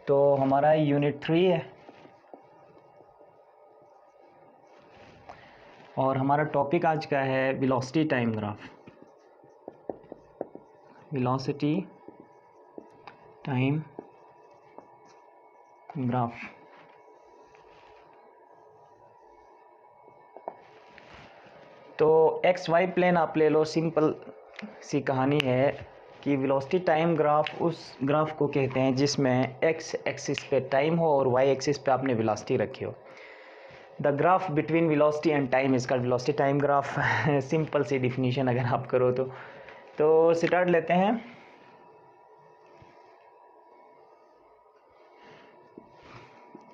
तो हमारा यूनिट 3 है और हमारा टॉपिक आज का है velocity time graph. Velocity time graph. तो एक्स वाई प्लेन आप ले लो, सिंपल सी कहानी है कि वेलोसिटी टाइम ग्राफ उस ग्राफ को कहते हैं जिसमें एक्स एक्सिस पे टाइम हो और वाई एक्सिस पे आपने वेलोसिटी रखी हो। The graph between velocity and time is called velocity time graph. Simple सी डिफिनीशन अगर आप करो तो स्टार्ट लेते हैं।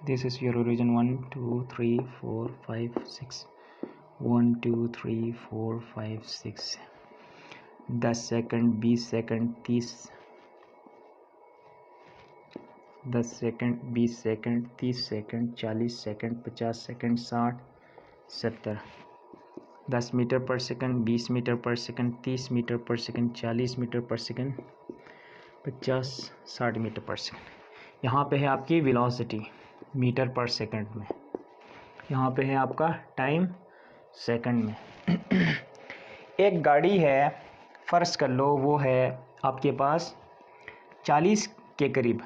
This is your origin 1 2 3 4 5 6 1 2 3 4 5 6 10 second 20 second 30 10 second 20 second 30 second 40 second 50 second 60 70 10 metre per second 20 metre per second 30 metre per second 40 metre per second 50 60 metre per second. यहाँ पे है आपकी वेलोसिटी मीटर पर सेकंड में, यहाँ पे है आपका टाइम सेकंड में। एक गाड़ी है, फ़र्ज़ कर लो वो है आपके पास 40 के करीब,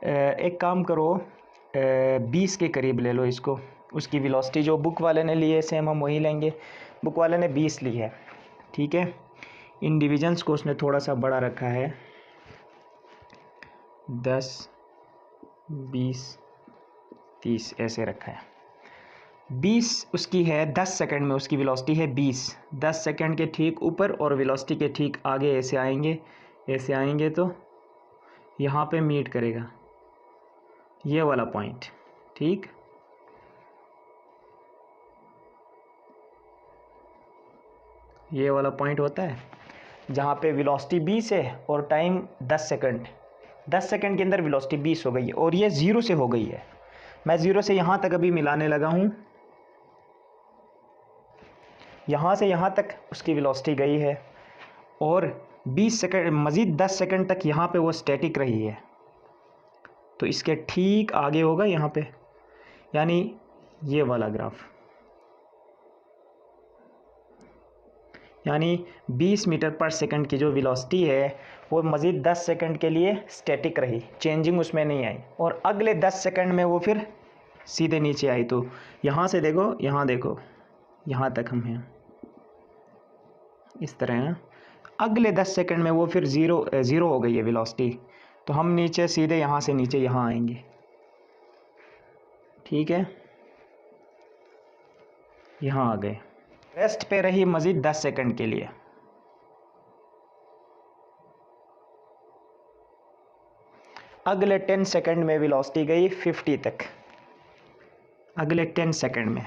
एक काम करो 20 के करीब ले लो इसको। उसकी वेलोसिटी जो बुक वाले ने ली है सेम हम वही लेंगे। बुक वाले ने 20 ली है, ठीक है। इन डिविजन्स को उसने थोड़ा सा बड़ा रखा है, 10 20 30 ऐसे रखा है। 20 उसकी है 10 सेकंड में, उसकी वेलोसिटी है 20। 10 सेकंड के ठीक ऊपर और वेलोसिटी के ठीक आगे ऐसे आएंगे तो यहाँ पे मीट करेगा ये वाला पॉइंट, ठीक। ये वाला पॉइंट होता है जहाँ पे वेलोसिटी 20 है और टाइम 10 सेकंड। 10 सेकंड के अंदर वेलोसिटी 20 हो गई है और ये 0 से हो गई है। मैं 0 से यहाँ तक अभी मिलाने लगा हूँ, यहाँ से यहाँ तक उसकी वेलोसिटी गई है और 20 सेकंड मज़ीद 10 सेकंड तक यहाँ पे वो स्टैटिक रही है। तो इसके ठीक आगे होगा यहाँ पे, यानी ये वाला ग्राफ, यानी 20 मीटर पर सेकंड की जो वेलोसिटी है वो मज़ीद 10 सेकंड के लिए स्टैटिक रही, चेंजिंग उसमें नहीं आई और अगले 10 सेकंड में वो फिर सीधे नीचे आई। तो यहाँ से देखो, यहाँ तक हम हैं इस तरह। अगले 10 सेकंड में वो फिर ज़ीरो हो गई है वेलोसिटी, तो हम नीचे सीधे यहाँ से नीचे यहाँ आएंगे, ठीक है। यहाँ आ गए, रेस्ट पे रही मज़ीद 10 सेकंड के लिए। अगले 10 सेकंड में वेलोसिटी गई 50 तक, अगले 10 सेकंड में।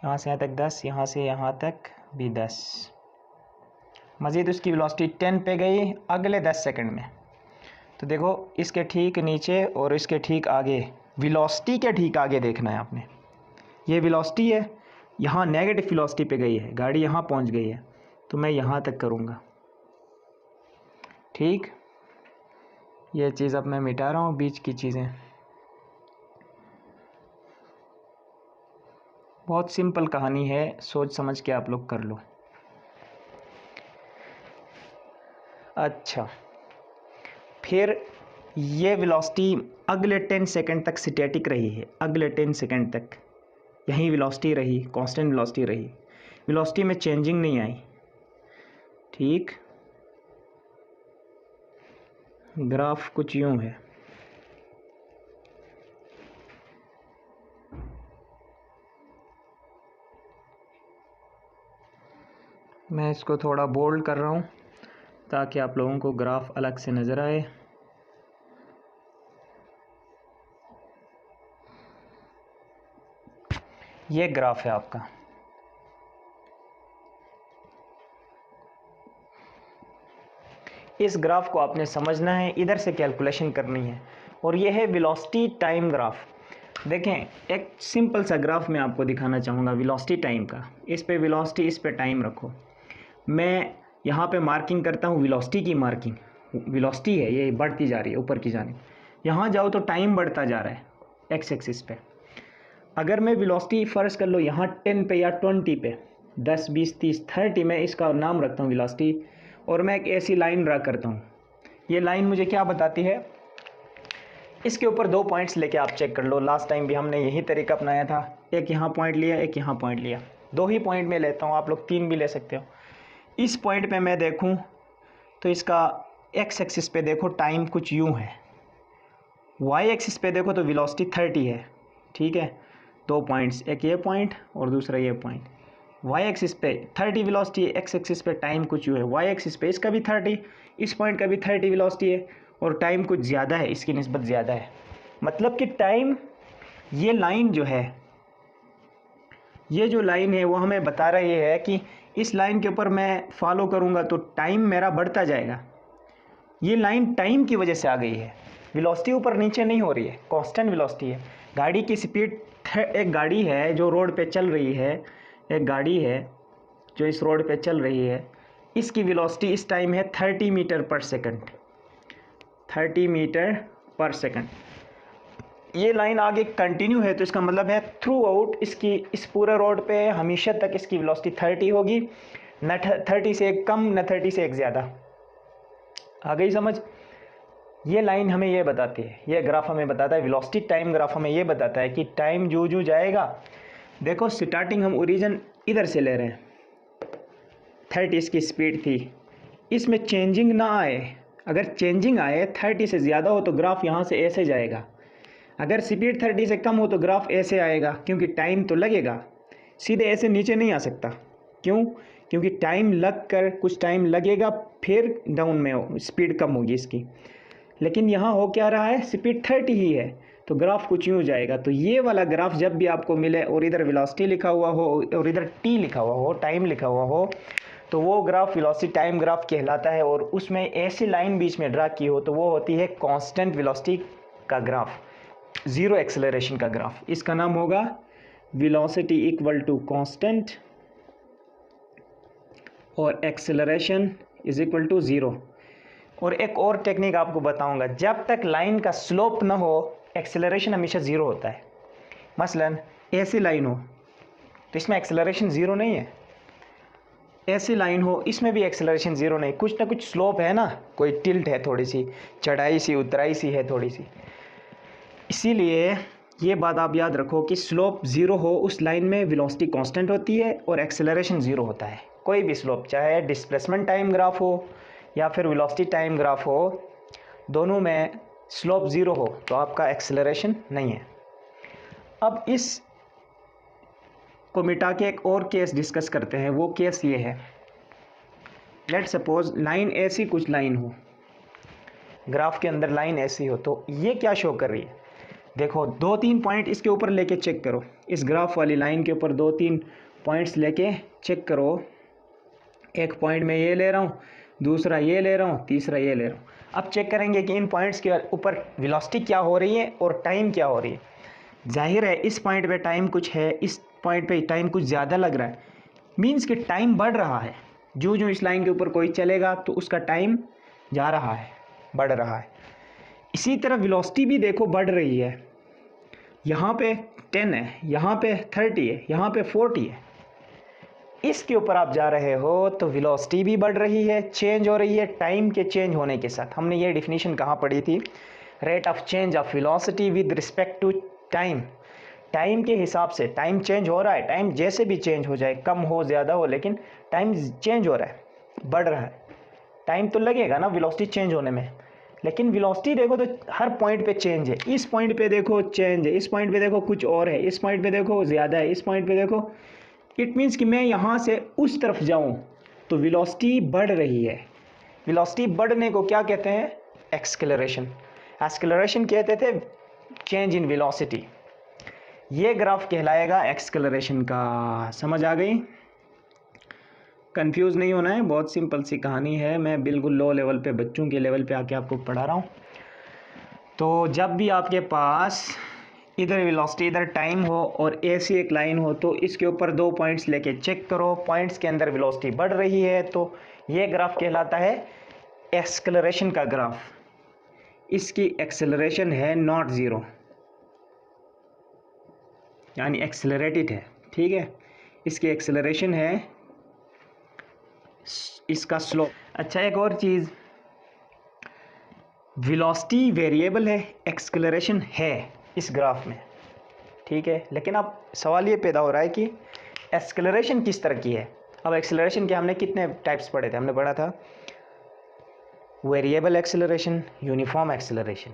यहाँ से यहाँ तक 10, यहाँ से यहाँ तक भी 10, मज़ीद उसकी वेलोसिटी 10 पे गई अगले 10 सेकंड में। तो देखो इसके ठीक नीचे और इसके ठीक आगे, वेलोसिटी के ठीक आगे देखना है आपने। ये वेलोसिटी है, यहाँ नेगेटिव वेलोसिटी पे गई है गाड़ी, यहाँ पहुँच गई है, तो मैं यहाँ तक करूँगा, ठीक। ये चीज़ अब मैं मिटा रहा हूँ बीच की चीज़ें। बहुत सिंपल कहानी है, सोच समझ के आप लोग कर लो। अच्छा, फिर ये वेलोसिटी अगले 10 सेकंड तक स्टैटिक रही है, अगले 10 सेकंड तक यहीं वेलोसिटी रही, कांस्टेंट वेलोसिटी रही, वेलोसिटी में चेंजिंग नहीं आई, ठीक। ग्राफ कुछ यूं है, मैं इसको थोड़ा बोल्ड कर रहा हूँ ताकि आप लोगों को ग्राफ अलग से नज़र आए। ये ग्राफ है आपका, इस ग्राफ को आपने समझना है, इधर से कैलकुलेशन करनी है और ये है वेलोसिटी टाइम ग्राफ। देखें, एक सिंपल सा ग्राफ मैं आपको दिखाना चाहूँगा वेलोसिटी टाइम का। इस पे वेलोसिटी, इस पे टाइम रखो। मैं यहाँ पे मार्किंग करता हूँ वेलोसिटी की मार्किंग। वेलोसिटी है ये बढ़ती जा रही है ऊपर की जानिब। यहाँ जाओ तो टाइम बढ़ता जा रहा है एक्स एक्सिस पे। अगर मैं वेलोसिटी फ़र्ज़ कर लो यहाँ 10 पे या 20 पे, 10, 20, 30, 30 में इसका नाम रखता हूँ वेलोसिटी, और मैं एक ऐसी लाइन ड्रा करता हूँ। ये लाइन मुझे क्या बताती है, इसके ऊपर 2 पॉइंट्स लेके आप चेक कर लो। लास्ट टाइम भी हमने यही तरीका अपनाया था, एक यहाँ पॉइंट लिया, एक यहाँ पॉइंट लिया। 2 ही पॉइंट में लेता हूँ, आप लोग 3 भी ले सकते हो। इस पॉइंट पे मैं देखूँ तो इसका एक्स एक्सिस पे देखो टाइम कुछ यूँ है, वाई एक्सिस पे देखो तो वेलोसिटी 30 है, ठीक है। 2 पॉइंट्स, एक ये पॉइंट और दूसरा ये पॉइंट। वाई एक्सिस पे 30 वेलोसिटी है, एक्स एक्सिस पे टाइम कुछ यूँ है। वाई एक्सिस पे इसका भी 30, इस पॉइंट का भी 30 वेलोसिटी है, और टाइम कुछ ज़्यादा है, इसकी निस्बत ज़्यादा है। मतलब कि टाइम, ये लाइन जो है, ये जो लाइन है वो हमें बता रही है कि इस लाइन के ऊपर मैं फॉलो करूँगा तो टाइम मेरा बढ़ता जाएगा। ये लाइन टाइम की वजह से आ गई है, वेलोसिटी ऊपर नीचे नहीं हो रही है, कांस्टेंट वेलोसिटी है। गाड़ी की स्पीड, एक गाड़ी है जो रोड पे चल रही है, एक गाड़ी है जो इस रोड पे चल रही है, इसकी वेलोसिटी इस टाइम है 30 metre per second, 30 metre per second. ये लाइन आगे कंटिन्यू है तो इसका मतलब है थ्रू आउट इसकी, इस पूरे रोड पे हमेशा तक इसकी वेलोसिटी 30 होगी, न 30 से एक कम न 30 से एक ज़्यादा। आ गई समझ? ये लाइन हमें ये बताती है, ये ग्राफ हमें बताता है, वेलोसिटी टाइम ग्राफ हमें ये बताता है कि टाइम जो जो जाएगा, देखो स्टार्टिंग हम ओरिजिन इधर से ले रहे हैं, 30 इसकी स्पीड थी, इसमें चेंजिंग ना आए। अगर चेंजिंग आए 30 से ज़्यादा हो तो ग्राफ यहाँ से ऐसे जाएगा, अगर स्पीड 30 से कम हो तो ग्राफ ऐसे आएगा, क्योंकि टाइम तो लगेगा, सीधे ऐसे नीचे नहीं आ सकता। क्यों? क्योंकि टाइम लग कर कुछ टाइम लगेगा, फिर डाउन में स्पीड कम होगी इसकी। लेकिन यहाँ हो क्या रहा है, स्पीड 30 ही है, तो ग्राफ कुछ यूँ जाएगा। तो ये वाला ग्राफ जब भी आपको मिले और इधर वेलोसिटी लिखा हुआ हो और इधर टी लिखा हुआ हो, टाइम लिखा हुआ हो, तो वो ग्राफ वेलोसिटी टाइम ग्राफ कहलाता है। और उसमें ऐसी लाइन बीच में ड्रा की हो तो वो होती है कांस्टेंट वेलोसिटी का ग्राफ, ज़ीरो एक्सेलरेशन का ग्राफ। इसका नाम होगा वेलोसिटी इक्वल टू कांस्टेंट और acceleration is equal to zero. और एक और टेक्निक आपको बताऊंगा, जब तक लाइन का स्लोप ना हो एक्सेलरेशन हमेशा ज़ीरो होता है। मसलन ऐसी लाइन हो तो इसमें एक्सेलरेशन ज़ीरो नहीं है, ऐसी लाइन हो इसमें भी एक्सेलरेशन ज़ीरो नहीं, कुछ ना कुछ स्लोप है ना, कोई टिल्ट है, थोड़ी सी चढ़ाई सी उतराई सी है थोड़ी सी। इसीलिए ये बात आप याद रखो कि स्लोप ज़ीरो हो उस लाइन में वेलोसिटी कांस्टेंट होती है और एक्सेलरेशन ज़ीरो होता है। कोई भी स्लोप, चाहे डिस्प्लेसमेंट टाइम ग्राफ हो या फिर वेलोसिटी टाइम ग्राफ हो, दोनों में स्लोप ज़ीरो हो तो आपका एक्सेलरेशन नहीं है। अब इस को मिटा के एक और केस डिस्कस करते हैं। वो केस ये है, लेट सपोज लाइन ऐसी कुछ लाइन हो, ग्राफ के अंदर लाइन ऐसी हो, तो ये क्या शो कर रही है, देखो 2-3 पॉइंट इसके ऊपर लेके चेक करो, इस ग्राफ वाली लाइन के ऊपर 2-3 पॉइंट्स लेके चेक करो। एक पॉइंट में ये ले रहा हूँ, दूसरा ये ले रहा हूँ, तीसरा ये ले रहा हूँ। अब चेक करेंगे कि इन पॉइंट्स के ऊपर वेलोसिटी क्या हो रही है और टाइम क्या हो रही है। जाहिर है इस पॉइंट पे टाइम कुछ है, इस पॉइंट पे टाइम कुछ ज़्यादा लग रहा है, मीन्स कि टाइम बढ़ रहा है। जो जो इस लाइन के ऊपर कोई चलेगा तो उसका टाइम जा रहा है, बढ़ रहा है। इसी तरह वेलोसिटी भी देखो बढ़ रही है, यहाँ पे 10 है, यहाँ पे 30 है, यहाँ पे 40 है। इसके ऊपर आप जा रहे हो तो वेलोसिटी भी बढ़ रही है, चेंज हो रही है टाइम के चेंज होने के साथ। हमने ये डिफिनीशन कहाँ पढ़ी थी, rate of change of velocity with respect to time. Time के हिसाब से टाइम चेंज हो रहा है, टाइम जैसे भी चेंज हो जाए, कम हो ज़्यादा हो, लेकिन टाइम चेंज हो रहा है, बढ़ रहा है। टाइम तो लगेगा ना वेलोसिटी चेंज होने में, लेकिन वेलोसिटी देखो तो हर पॉइंट पे चेंज है। इस पॉइंट पे देखो चेंज है, इस पॉइंट पे देखो कुछ और है, इस पॉइंट पे देखो ज़्यादा है, इस पॉइंट पे देखो। इट मीन्स कि मैं यहाँ से उस तरफ जाऊँ तो वेलोसिटी बढ़ रही है। वेलोसिटी बढ़ने को क्या कहते हैं, एक्सेलरेशन। एक्सेलरेशन कहते थे चेंज इन वेलोसिटी। ये ग्राफ कहलाएगा एक्सेलरेशन का। समझ आ गई? कंफ्यूज नहीं होना है, बहुत सिंपल सी कहानी है। मैं बिल्कुल लो लेवल पे, बच्चों के लेवल पे आके आपको पढ़ा रहा हूँ। तो जब भी आपके पास इधर वेलोसिटी इधर टाइम हो और ऐसी एक लाइन हो तो इसके ऊपर 2 पॉइंट्स लेके चेक करो, पॉइंट्स के अंदर वेलोसिटी बढ़ रही है तो ये ग्राफ कहलाता है एक्सेलरेशन का ग्राफ। इसकी एक्सेलरेशन है नॉट ज़ीरो, यानी एक्सेलरेटेड है, ठीक है। इसकी एक्सेलरेशन है, इसका स्लोप। अच्छा, एक और चीज़, वेलोसिटी वेरिएबल है, एक्सेलरेशन है इस ग्राफ में, ठीक है। लेकिन अब सवाल ये पैदा हो रहा है कि एक्सेलरेशन किस तरह की है। अब एक्सेलरेशन के हमने कितने टाइप्स पढ़े थे? हमने पढ़ा था वेरिएबल एक्सेलरेशन, यूनिफॉर्म एक्सेलरेशन।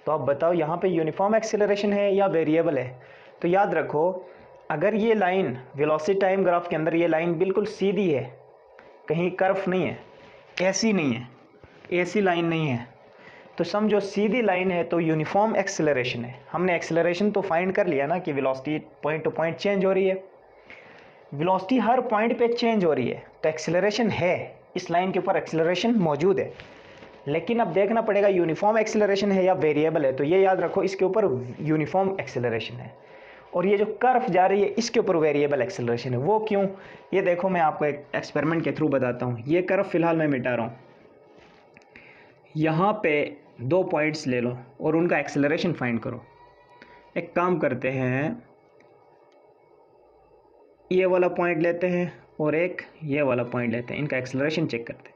तो अब बताओ यहाँ पे यूनिफॉर्म एक्सेलरेशन है या वेरिएबल है? तो याद रखो, अगर ये लाइन वेलोसिटी टाइम ग्राफ के अंदर ये लाइन बिल्कुल सीधी है, कहीं कर्व नहीं है, ऐसी नहीं है, ऐसी लाइन नहीं है, तो समझो सीधी लाइन है तो यूनिफॉर्म एक्सेलरेशन है। हमने एक्सेलरेशन तो फाइंड कर लिया ना कि velocity point two point change हो रही है, वेलोसिटी हर पॉइंट पे चेंज हो रही है, तो एक्सेलरेशन है, इस लाइन के ऊपर एक्सेलरेशन मौजूद है। लेकिन अब देखना पड़ेगा यूनिफॉर्म एक्सेलरेशन है या वेरिएबल है। तो ये याद रखो, इसके ऊपर यूनिफॉर्म एक्सेलरेशन है और ये जो कर्व जा रही है इसके ऊपर वेरिएबल एक्सेलरेशन है। वो क्यों? ये देखो, मैं आपको एक एक्सपेरिमेंट के थ्रू बताता हूँ। ये कर्व फिलहाल मैं मिटा रहा हूँ, यहाँ पे 2 पॉइंट्स ले लो और उनका एक्सेलरेशन फाइंड करो। एक काम करते हैं, ये वाला पॉइंट लेते हैं और एक ये वाला पॉइंट लेते हैं, इनका एक्सेलरेशन चेक करते हैं।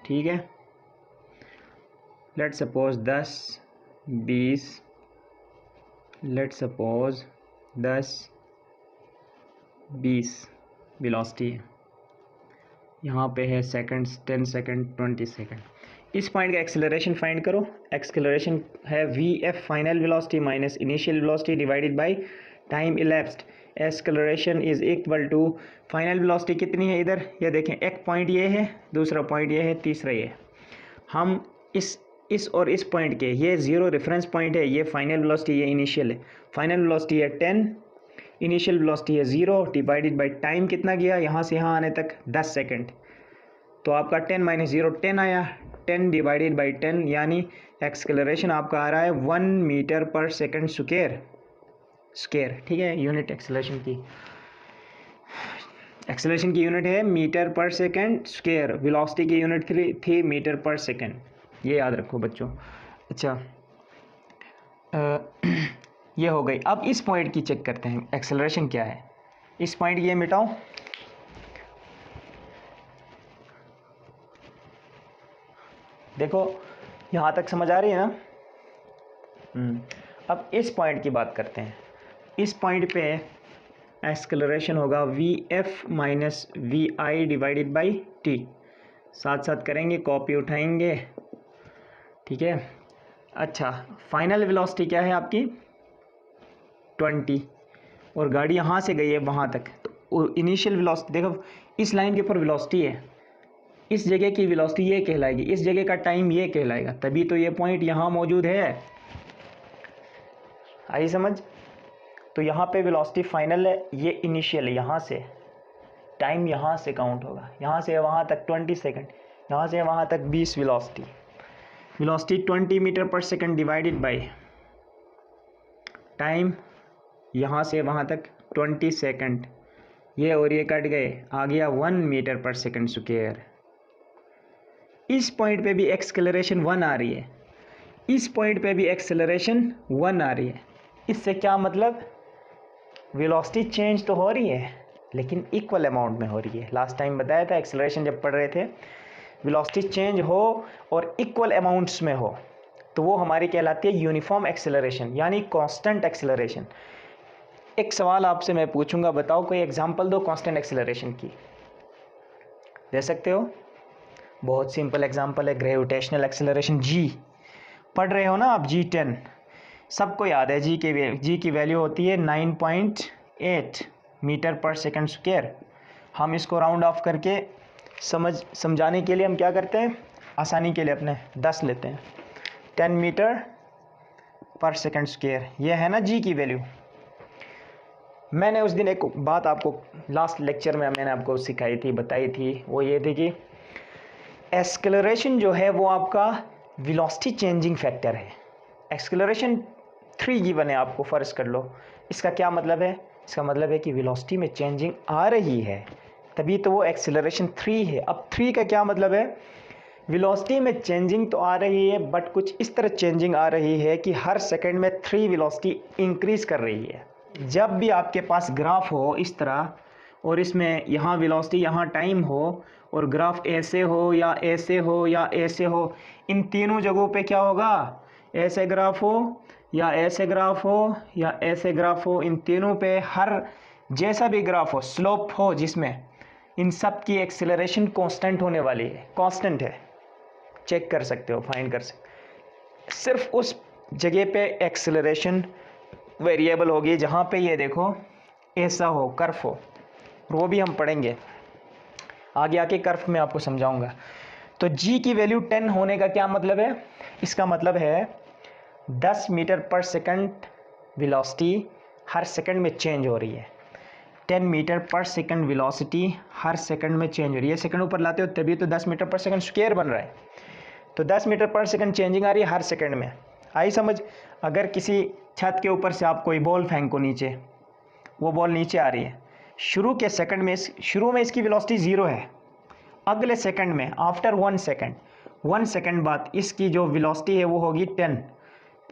ठीक है, let's suppose 10 20, let's suppose 10 20 velocity है, यहाँ पे है सेकंड्स, 10 सेकंड, 20 सेकंड। इस पॉइंट का एक्सेलरेशन फाइंड करो। एक्सेलरेशन है v f final velocity minus initial velocity divided by time elapsed. Acceleration is equal to final velocity कितनी है इधर, ये देखें, एक पॉइंट ये है, दूसरा पॉइंट ये है, तीसरा ये। हम इस और इस पॉइंट के, ये 0 रेफरेंस पॉइंट है, ये फाइनल वेलोसिटी, ये इनिशियल है। फाइनल वेलोसिटी है 10, इनिशियल वेलोसिटी है 0, डिवाइडेड बाय टाइम कितना गया यहाँ से यहाँ आने तक 10 सेकंड। तो आपका 10 माइनस 0 10 आया, 10 डिवाइडेड बाई 10, यानी एक्सेलरेशन आपका आ रहा है 1 मीटर पर सेकंड स्क्वायर, ठीक है। यूनिट एक्सेलरेशन की यूनिट है metre per second square, velocity की यूनिट थी मीटर पर सेकंड, ये याद रखो बच्चों। अच्छा, ये हो गई। अब इस पॉइंट की चेक करते हैं एक्सेलरेशन क्या है। इस पॉइंट ये मिटाओ, देखो यहाँ तक समझ आ रही है ना। अब इस पॉइंट की बात करते हैं। इस पॉइंट पे एक्सेलरेशन होगा v f minus v i divided by t. साथ साथ करेंगे, कॉपी उठाएंगे, ठीक है। अच्छा, फाइनल वेलोसिटी क्या है आपकी 20, और गाड़ी यहाँ से गई है वहाँ तक, तो इनिशियल वेलोसिटी देखो, इस लाइन के ऊपर वेलोसिटी है, इस जगह की वेलोसिटी ये कहलाएगी, इस जगह का टाइम ये कहलाएगा, तभी तो ये पॉइंट यहाँ मौजूद है। आई समझ? तो यहाँ पे वेलोसिटी फाइनल है, ये इनिशियल है, यहाँ से टाइम यहाँ से काउंट होगा, यहाँ से वहाँ तक 20 सेकंड, यहाँ से वहाँ तक 20 velocity 20 metre per second divided by time, यहाँ से वहाँ तक 20 सेकंड, ये और ये कट गए, आ गया 1 मीटर पर सेकंड स्क्वायर। इस पॉइंट पे भी एक्सेलरेशन 1 आ रही है, इस पॉइंट पे भी एक्सेलरेशन 1 आ रही है। इससे क्या मतलब, वेलोसिटी चेंज तो हो रही है लेकिन इक्वल अमाउंट में हो रही है। लास्ट टाइम बताया था एक्सेलरेशन जब पढ़ रहे थे, वेलोसिटी चेंज हो और इक्वल अमाउंट्स में हो तो वो हमारी कहलाती है यूनिफॉर्म एक्सेलरेशन, यानी कांस्टेंट एक्सेलरेशन। एक सवाल आपसे मैं पूछूंगा, बताओ कोई एग्जांपल दो कांस्टेंट एक्सेलरेशन की, दे सकते हो? बहुत सिंपल एग्जांपल है, ग्रेविटेशनल एक्सेलरेशन जी, पढ़ रहे हो ना आप, G10 सबको याद है। जी की वैल्यू होती है 9.8 मीटर पर सेकंड स्क्वायर। हम इसको राउंड ऑफ करके समझाने के लिए हम क्या करते हैं, आसानी के लिए अपने 10 लेते हैं, 10 मीटर पर सेकंड स्क्वायर, ये है ना जी की वैल्यू। मैंने उस दिन एक बात आपको लास्ट लेक्चर में मैंने आपको सिखाई थी, बताई थी, वो ये थी कि एक्सेलरेशन जो है वो आपका वेलोसिटी चेंजिंग फैक्टर है। एक्सेलरेशन 3 गिवन है आपको, फ़र्ज कर लो। इसका क्या मतलब है? इसका मतलब है कि वेलोसिटी में चेंजिंग आ रही है, तभी तो वो एक्सेलरेशन 3 है। अब 3 का क्या मतलब है? वेलोसिटी में चेंजिंग तो आ रही है, बट कुछ इस तरह चेंजिंग आ रही है कि हर सेकंड में 3 वेलोसिटी इंक्रीज़ कर रही है। जब भी आपके पास ग्राफ हो इस तरह, और इसमें यहाँ वेलोसिटी यहाँ टाइम हो, और ग्राफ ऐसे हो या ऐसे हो या ऐसे हो, इन तीनों जगहों पे क्या होगा? ऐसे ग्राफ हो या ऐसे ग्राफ हो या ऐसे ग्राफ हो, इन तीनों पे हर जैसा भी ग्राफ हो, स्लोप हो जिसमें, इन सब की एक्सेलरेशन कांस्टेंट होने वाली है। कांस्टेंट है, चेक कर सकते हो, फाइंड कर सकते। सिर्फ उस जगह पे एक्सेलरेशन वेरिएबल होगी जहाँ पे ये देखो ऐसा हो, कर्व हो, वो भी हम पढ़ेंगे आगे आके, कर्व में आपको समझाऊंगा। तो g की वैल्यू 10 होने का क्या मतलब है? इसका मतलब है 10 मीटर पर सेकंड वेलोसिटी हर सेकंड में चेंज हो रही है। 10 मीटर पर सेकंड वेलोसिटी हर सेकंड में चेंज हो रही है। सेकंड ऊपर लाते हो तभी तो 10 मीटर पर सेकंड स्क्वायर बन रहा है। तो 10 मीटर पर सेकंड चेंजिंग आ रही है हर सेकंड में। आई समझ? अगर किसी छत के ऊपर से आप कोई बॉल फेंको नीचे, वो बॉल नीचे आ रही है, शुरू के सेकंड में शुरू में इसकी वेलोसिटी 0 है। अगले सेकंड में आफ्टर 1 सेकंड बाद इसकी जो वेलोसिटी है वो होगी 10।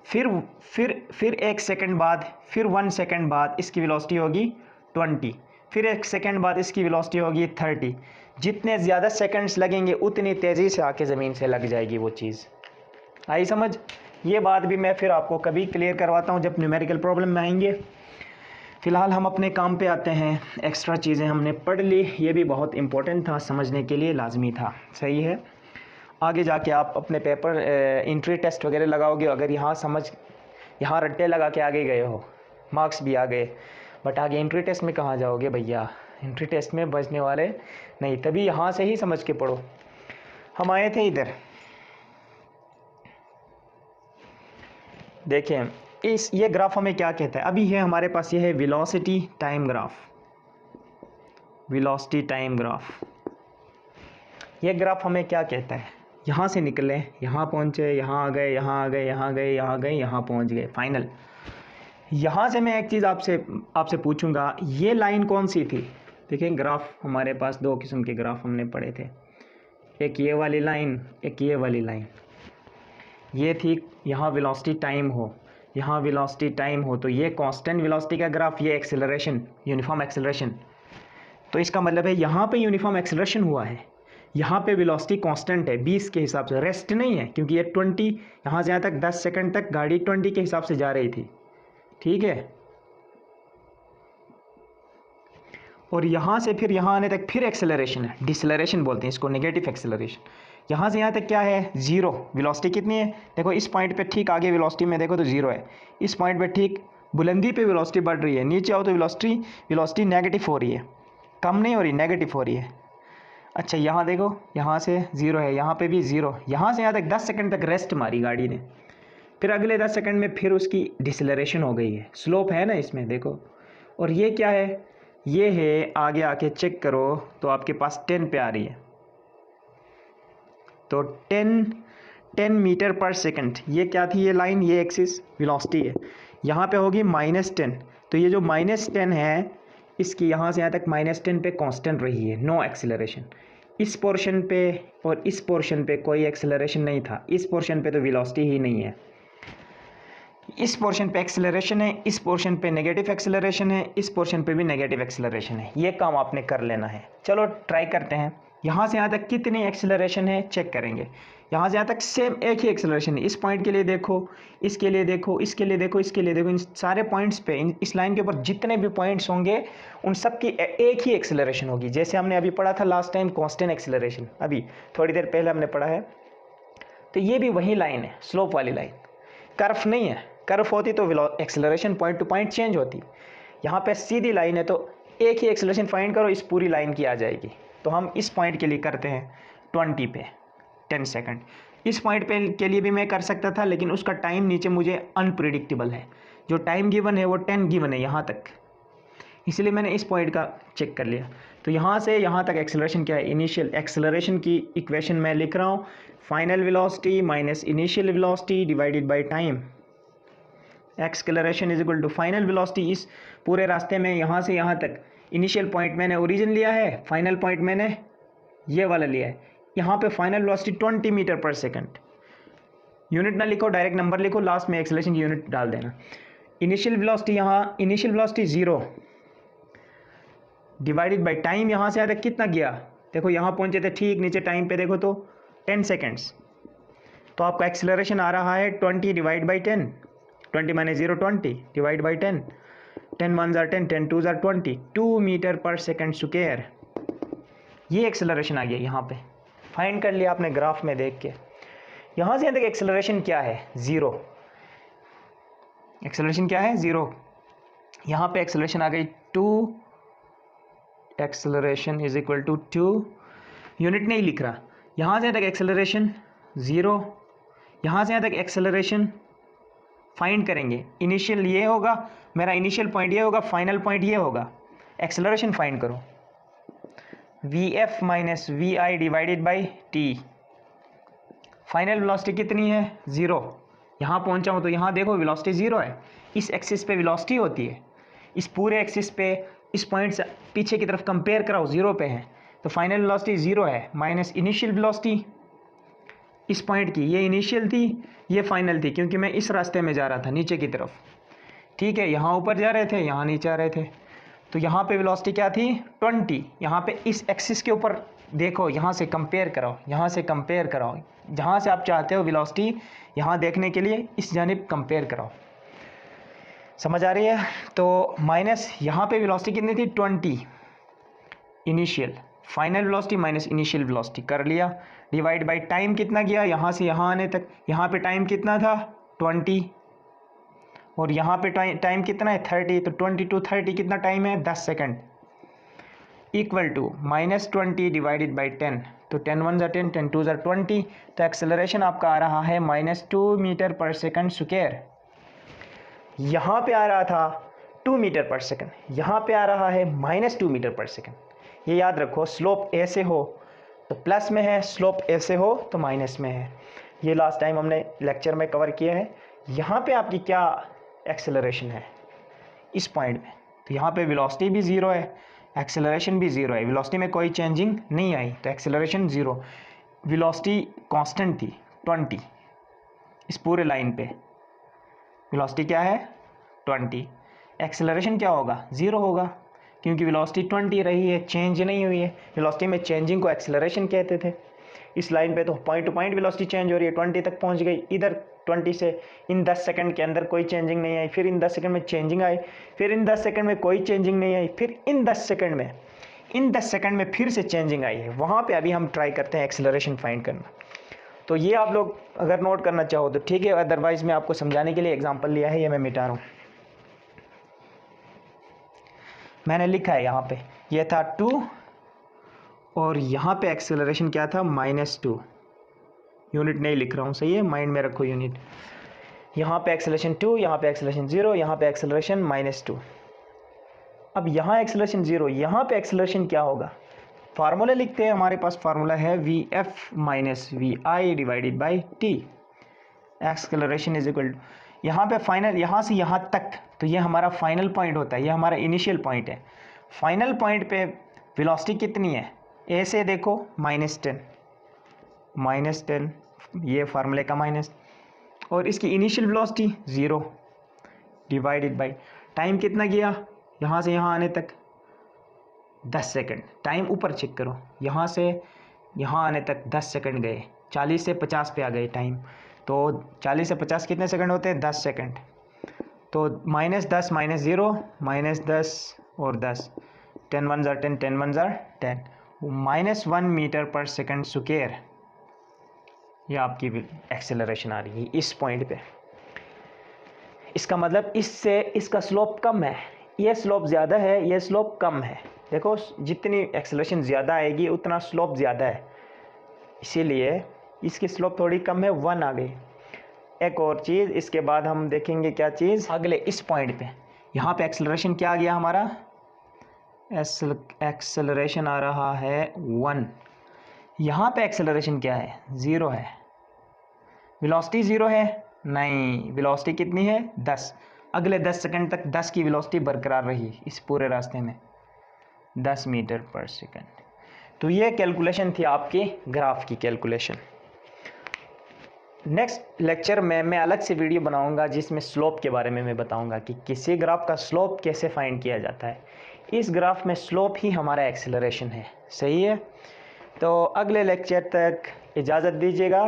फिर 1 सेकंड बाद, फिर 1 सेकंड बाद इसकी वेलोसिटी होगी 20। फिर 1 सेकंड बाद इसकी वेलोसिटी होगी 30। जितने ज़्यादा सेकंड्स लगेंगे उतनी तेज़ी से आके ज़मीन से लग जाएगी वो चीज़। आई समझ? ये बात भी मैं फिर आपको कभी क्लियर करवाता हूँ जब न्यूमेरिकल प्रॉब्लम में आएंगे। फ़िलहाल हम अपने काम पे आते हैं। एक्स्ट्रा चीज़ें हमने पढ़ ली, ये भी बहुत इम्पोर्टेंट था, समझने के लिए लाजमी था। सही है। आगे जाके आप अपने पेपर एंट्री टेस्ट वगैरह लगाओगे, अगर यहाँ रट्टे लगा के आगे गए हो, मार्क्स भी आ गए, बट आगे एंट्री टेस्ट में कहाँ जाओगे भैया? एंट्री टेस्ट में बचने वाले नहीं, तभी यहाँ से ही समझ के पढ़ो। हम आए थे इधर, देखें ये ग्राफ हमें क्या कहता है। अभी है हमारे पास, ये है velocity time graph. Velocity time graph, ये ग्राफ हमें क्या कहता है? यहाँ से निकले, यहाँ पहुँचे, यहाँ आ गए, यहाँ आ गए, यहाँ गए, यहाँ गए, यहाँ पहुँच गए, फाइनल। यहाँ से मैं एक चीज़ आपसे पूछूंगा, ये लाइन कौन सी थी? देखें ग्राफ हमारे पास 2 किस्म के ग्राफ हमने पढ़े थे, एक ये वाली लाइन, एक ये वाली लाइन। ये थी यहाँ वेलोसिटी टाइम हो, यहाँ वेलोसिटी टाइम हो, तो ये कांस्टेंट वेलोसिटी का ग्राफ, ये एक्सेलरेशन, यूनिफॉर्म एक्सेलरेशन। तो इसका मतलब है यहाँ पे यूनिफॉर्म एक्सेलरेशन हुआ है, यहाँ पे वेलोसिटी कांस्टेंट है 20 के हिसाब से, रेस्ट नहीं है, क्योंकि ये 20 यहाँ से यहाँ तक 10 सेकंड तक गाड़ी 20 के हिसाब से जा रही थी, ठीक है। और यहाँ से फिर यहाँ आने तक फिर एक्सेलरेशन है, डिसलेरेशन बोलते हैं इसको, नेगेटिव एक्सेलरेशन। यहाँ से यहाँ तक क्या है? 0। वेलोसिटी कितनी है? देखो इस पॉइंट पे ठीक आगे वेलोसिटी में देखो तो 0 है। इस पॉइंट पे ठीक बुलंदी पे वेलोसिटी बढ़ रही है, नीचे आओ तो वेलोसिटी नेगेटिव हो रही है, कम नहीं हो रही, नेगेटिव हो रही है। अच्छा यहाँ देखो, यहाँ से 0 है, यहाँ पे भी 0। यहाँ से यहाँ तक 10 सेकंड तक रेस्ट मारी गाड़ी ने, फिर अगले 10 सेकंड में फिर उसकी डिसलेरेशन हो गई है। स्लोप है ना इसमें, देखो। और ये क्या है? ये है, आगे आके चेक करो तो आपके पास 10 पे आ रही है, तो 10 मीटर पर सेकंड। ये क्या थी? ये लाइन, ये एक्सिस वेलोसिटी है। यहाँ पे होगी -10, तो ये जो -10 है, इसकी यहाँ से यहाँ तक -10 पे कांस्टेंट रही है, नो एक्सेलरेशन। इस पोर्शन पे और इस पोर्शन पे कोई एक्सेलरेशन नहीं था, इस पोर्शन पे तो वेलोसिटी ही नहीं है। इस पोर्शन पे एक्सेलरेशन है, इस पोर्शन पे नेगेटिव एक्सेलरेशन है, इस पोर्शन पे भी नेगेटिव एक्सेलरेशन है। ये काम आपने कर लेना है। चलो ट्राई करते हैं। यहाँ से यहाँ तक कितनी एक्सेलरेशन है चेक करेंगे। यहाँ से यहाँ तक सेम एक ही एक्सेलरेशन है। इस पॉइंट के लिए देखो, इसके लिए देखो, इसके लिए देखो, इसके लिए देखो, इन सारे पॉइंट्स पे, इस लाइन के ऊपर जितने भी पॉइंट्स होंगे उन सब की एक ही एक्सेलरेशन होगी। जैसे हमने अभी पढ़ा था लास्ट टाइम कांस्टेंट एक्सेलरेशन, अभी थोड़ी देर पहले हमने पढ़ा है। तो ये भी वही लाइन है, स्लोप वाली लाइन, कर्व नहीं है। कर्व होती तो acceleration point two point change होती। यहाँ पे सीधी लाइन है तो एक ही एक्सेलरेशन फाइंड करो, इस पूरी लाइन की आ जाएगी। तो हम इस पॉइंट के लिए करते हैं 20 पे 10 सेकंड। इस पॉइंट पे के लिए भी मैं कर सकता था, लेकिन उसका टाइम नीचे मुझे अनप्रिडिक्टेबल है। जो टाइम गिवन है वो 10 गिवन है यहाँ तक, इसलिए मैंने इस पॉइंट का चेक कर लिया। तो यहाँ से यहाँ तक एक्सेलरेशन क्या है, इनिशियल एक्सेलरेशन की इक्वेशन मैं लिख रहा हूँ, final velocity minus initial velocity divided by time. Acceleration is equal to final velocity. इस पूरे रास्ते में यहाँ से यहाँ तक इनिशियल पॉइंट मैंने ओरिजिन लिया है, फाइनल पॉइंट मैंने ये वाला लिया है। यहाँ पे final velocity 20 metre per second. Unit ना लिखो, डायरेक्ट नंबर लिखो, लास्ट में एक्सेलरेशन की यूनिट डाल देना। इनिशियल वेलोसिटी, यहाँ initial velocity 0 divided by time. यहाँ से यहाँ तक कितना गया, देखो यहाँ पहुँचे थे ठीक नीचे टाइम पे देखो तो 10 सेकेंड्स। तो आपका एक्सेलरेशन आ रहा है 20 divide by 10, 20 minus 0 20 divide by 10, 10 1 ज़ार 10, 10 2 ज़ार 20, 2 मीटर पर सेकेंड स्क्वायर। ये एक्सेलरेशन आ गया यहाँ पे, फाइंड कर लिया आपने ग्राफ में देख के। यहाँ से यहाँ तक एक्सेलरेशन क्या है, 0। एक्सेलरेशन क्या है, 0। यहाँ पे एक्सेलरेशन आ गई 2, acceleration is equal to 2, unit नहीं लिख रहा। यहाँ से यहाँ तक एक्सेलरेशन 0, यहाँ से यहाँ तक एक्सेलरेशन फाइंड करेंगे। इनिशियल ये होगा, मेरा इनिशियल पॉइंट ये होगा, फाइनल पॉइंट ये होगा। एक्सेलरेशन फाइंड करो, Vf minus V I divided by T. Final velocity कितनी है, 0। यहाँ पहुँचा हूँ तो यहाँ देखो वेलोसिटी 0 है। इस एक्सिस पे वेलोसिटी होती है, इस पूरे एक्सिस पे इस पॉइंट से पीछे की तरफ कंपेयर कराओ, 0 पे है, तो फाइनल वेलोसिटी 0 है। माइनस इनिशियल वेलोसिटी इस पॉइंट की, ये इनिशियल थी, ये फाइनल थी, क्योंकि मैं इस रास्ते में जा रहा था नीचे की तरफ, ठीक है। यहाँ ऊपर जा रहे थे, यहाँ नीचे आ रहे थे, तो यहाँ पे वेलोसिटी क्या थी, 20। यहाँ पे इस एक्सिस के ऊपर देखो, यहाँ से कंपेयर कराओ, यहाँ से कंपेयर कराओ, जहाँ से आप चाहते हो वेलोसिटी यहाँ देखने के लिए इस जानिब कंपेयर कराओ। समझ आ रही है। तो माइनस यहाँ पे वेलोसिटी कितनी थी, 20 initial, final velocity minus initial velocity कर लिया, डिवाइड बाय टाइम कितना गया यहाँ से यहाँ आने तक। यहाँ पे टाइम कितना था, 20, और यहाँ पे टाइम कितना है, 30। तो 20 to 30 कितना टाइम है, 10 second, equal to minus 20 divided by 10। तो 10 1 ज़ार 10, 10 2 ज़ार 20। तो एक्सेलरेशन आपका आ रहा है -2 मीटर पर सेकंड स्क्वायर। यहाँ पे आ रहा था 2 मीटर पर सेकंड, यहाँ पे आ रहा है -2 मीटर पर सेकंड। ये याद रखो, स्लोप ऐसे हो तो प्लस में है, स्लोप ऐसे हो तो माइनस में है। ये लास्ट टाइम हमने लेक्चर में कवर किया है। यहाँ पे आपकी क्या एक्सेलरेशन है इस पॉइंट में, तो यहाँ पे वेलोसिटी भी 0 है, एक्सेलरेशन भी 0 है, वेलोसिटी में कोई चेंजिंग नहीं आई, तो एक्सेलरेशन 0। वेलोसिटी कांस्टेंट थी 20, इस पूरे लाइन पे वेलोसिटी क्या है, 20। एक्सेलरेशन क्या होगा, 0 होगा, क्योंकि वेलोसिटी 20 रही है, चेंज नहीं हुई है। वेलोसिटी में चेंजिंग को एक्सेलरेशन कहते थे। इस लाइन पे तो point two point velocity change हो रही है, 20 तक पहुंच गई, इधर 20 से इन 10 सेकंड के अंदर कोई चेंजिंग नहीं आई, फिर इन 10 सेकंड में चेंजिंग आई, फिर इन 10 सेकंड में कोई चेंजिंग नहीं आई, फिर इन 10 सेकंड में फिर से चेंजिंग आई है। वहाँ पे अभी हम ट्राई करते हैं एक्सेलरेशन फाइंड करना। तो ये आप लोग अगर नोट करना चाहो तो ठीक है, अदरवाइज मैं आपको समझाने के लिए एग्जाम्पल लिया है, ये मैं मिटा रहा हूँ। मैंने लिखा है यहाँ पे, ये था 2 और यहाँ पे एक्सेलरेशन क्या था, -2। यूनिट नहीं लिख रहा हूँ, सही है, माइंड में रखो यूनिट। यहाँ पे एक्सेलरेशन 2, यहाँ पे एक्सेलरेशन 0, यहाँ पे एक्सेलरेशन -2। अब यहाँ एक्सेलरेशन 0, यहाँ पे एक्सेलरेशन क्या होगा, फार्मूला लिखते हैं। हमारे पास फार्मूला है Vf minus V I divided by T. Acceleration is equal, यहाँ पे फाइनल, यहाँ से यहाँ तक, तो ये हमारा फाइनल पॉइंट होता है, ये हमारा इनिशियल पॉइंट है। फाइनल पॉइंट पे वेलोसिटी कितनी है, ए से देखो -10, ये फार्मूले का माइनस, और इसकी initial velocity 0 divided by time कितना गया यहाँ से यहाँ आने तक, 10 सेकंड। टाइम ऊपर चेक करो, यहाँ से यहाँ आने तक 10 सेकंड गए, 40 से 50 पे आ गए टाइम। तो 40 से 50 कितने सेकंड होते हैं, 10 सेकंड। तो -10 -0 -10 और 10, 10 1 ज़ार 10, 10 1 ज़ार 10, -1 मीटर पर सेकंड स्क्वायर। ये आपकी एक्सेलरेशन आ रही है इस पॉइंट पे। इसका मतलब इससे इसका स्लोप कम है, ये स्लोप ज़्यादा है, ये स्लोप कम है। देखो जितनी एक्सेलरेशन ज़्यादा आएगी उतना स्लोप ज़्यादा है, इसीलिए इसकी स्लोप थोड़ी कम है, 1 आ गई। एक और चीज़ इसके बाद हम देखेंगे, क्या चीज़, अगले इस पॉइंट पे यहाँ पे एक्सेलरेशन क्या आ गया हमारा, एक्सेलरेशन आ रहा है 1। यहाँ पे एक्सेलरेशन क्या है, 0 है। वेलोसिटी 0 है, नहीं, वेलोसिटी कितनी है, 10। अगले 10 सेकंड तक 10 की वेलोसिटी बरकरार रही इस पूरे रास्ते में, 10 मीटर पर सेकंड। तो ये कैलकुलेशन थी आपकी ग्राफ की कैलकुलेशन। नेक्स्ट लेक्चर में मैं अलग से वीडियो बनाऊंगा जिसमें स्लोप के बारे में मैं बताऊंगा कि किसी ग्राफ का स्लोप कैसे फाइंड किया जाता है। इस ग्राफ में स्लोप ही हमारा एक्सेलरेशन है, सही है। तो अगले लेक्चर तक इजाज़त दीजिएगा,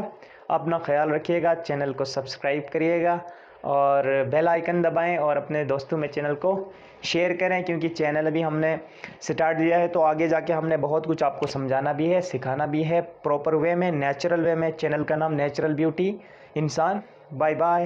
अपना ख्याल रखिएगा, चैनल को सब्सक्राइब करिएगा और बेल आइकन दबाएं और अपने दोस्तों में चैनल को शेयर करें, क्योंकि चैनल अभी हमने स्टार्ट दिया है तो आगे जाके हमने बहुत कुछ आपको समझाना भी है, सिखाना भी है प्रॉपर वे में, नेचुरल वे में। चैनल का नाम नेचुरल ब्यूटी इंसान। Bye bye.